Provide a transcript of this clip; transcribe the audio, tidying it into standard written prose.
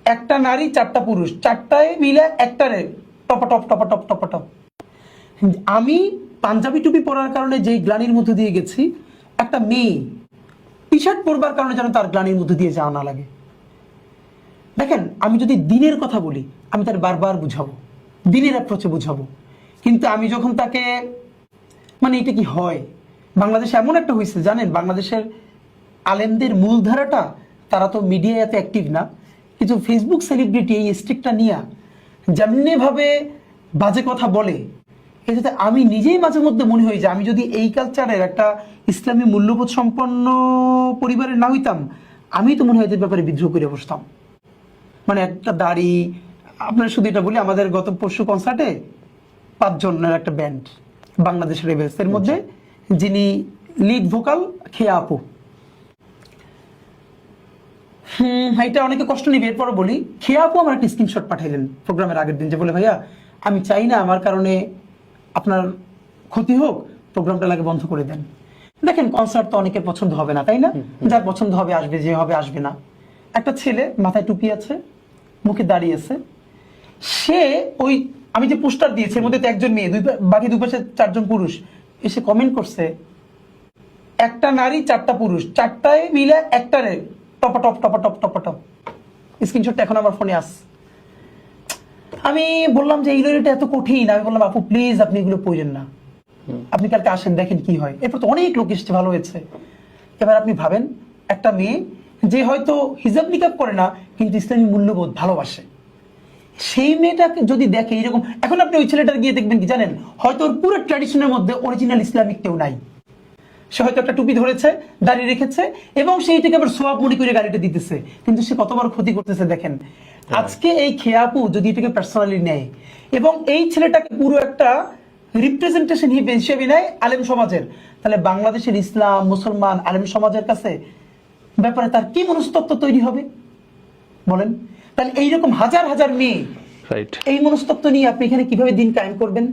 একটা নারী চারটা পুরুষ, চারটায় মিলে একটারে টপাটপ টপাটপ টপাটপ। আমি পাঞ্জাবি টুপি পরার কারণে যেই গ্লানির মধ্যে দিয়ে গেছি, একটা মেয়ে টি শার্ট পরবার কারণে যেন তার গ্লানির মধ্যে দিয়ে যাওয়া না লাগে। দেখেন, আমি যদি দিনের কথা বলি, আমি তার বারবার বুঝাবো, দিনের অ্যাপ্রোচে বুঝাবো, কিন্তু আমি যখন তাকে, মানে এটা কি হয়, বাংলাদেশে এমন একটা হয়েছে জানেন, বাংলাদেশের আলেমদের মূলধারাটা, তারা তো মিডিয়ায় এত অ্যাক্টিভ না, কিন্তু ফেসবুক সেলিব্রিটি এই স্ট্রিকটা নিয়ে যেমনি ভাবে বাজে কথা বলে, এটাতে আমি নিজেই মাঝে মধ্যে মনে হয় যে আমি যদি এই কালচারের একটা ইসলামী মূল্যবোধ সম্পন্ন পরিবারের না হইতাম, আমি তো মনে হয় এদের ব্যাপারে বিদ্রোহ করে বসতাম। মানে একটা দাড়ি, আপনার শুধু এটা বলি, আমাদের গত পরশু কনসার্টে 5 জনের একটা ব্যান্ড, বাংলাদেশ রেবেলস, এর মধ্যে যিনি লিড ভোকাল খেয়া আপু। এটা অনেকে কষ্ট নিবে, এরপর বলি, খেয়া আপু আমার একটা স্ক্রিনশট পাঠাইলেন প্রোগ্রামের আগের দিন, যে বলে ভাইয়া আমি চাই না আমার কারণে আপনার ক্ষতি হোক, প্রোগ্রামটা লাগে বন্ধ করে দেন। দেখেন, কনসার্ট তো অনেকের পছন্দ হবে না, তাই না? যার পছন্দ হবে আসবে, যে হবে আসবে না। একটা ছেলে মাথায় টুপি আছে, মুখে দাঁড়িয়ে আছে, সে ওই আমি যে পোস্টার দিয়েছি এর মধ্যে তো একজন মেয়ে, বাকি দুপাশে 4 জন পুরুষ, এসে কমেন্ট করছে, একটা নারী চারটা পুরুষ, চারটায় মিলে একটারে টপাটপ টপাটপ টপাটপ। স্ক্রিনশটটা এখন আমার ফোনে আস। আমি বললাম যে এইগুলো এটা এত কঠিন, আমি বললাম আপু প্লিজ আপনি এগুলো পড়েন না, আপনি কালকে আসেন দেখেন কি হয়। এরপর তো অনেক লোক এসেছে, ভালো হয়েছে। এবার আপনি ভাবেন, একটা মেয়ে যে হয়তো হিজাব নিকাব করে না, কিন্তু ইসলামী মূল্যবোধ ভালোবাসে, সেই মেয়েটাকে যদি দেখে এরকম, এখন আপনি ওই ছেলেটার গিয়ে দেখবেন কি জানেন, হয়তো ওর পুরো ট্র্যাডিশনের মধ্যে অরিজিনাল ইসলামিক কেউ নাই, সে হয়তো একটা টুপি ধরেছে, দাঁড়িয়ে রেখেছে, এবং সেইটাকে আবার সোয়াব মনে করে গাড়িটা দিতেছে, কিন্তু সে কতবার ক্ষতি করতেছে দেখেন। আজকে এই খেয়াপু যদি এটাকে পার্সোনালি নেয় এবং এই ছেলেটাকে পুরো একটা রিপ্রেজেন্টেশন হিসেবে নেয় আলেম সমাজের, তাহলে বাংলাদেশের ইসলাম, মুসলমান, আলেম সমাজের কাছে ব্যাপারে তার কি মনস্তত্ত্ব তৈরি হবে বলেন? তাহলে এইরকম হাজার হাজার মেয়ে এই মনস্তত্ত্ব নিয়ে আপনি এখানে কিভাবে দিন কায়েম করবেন?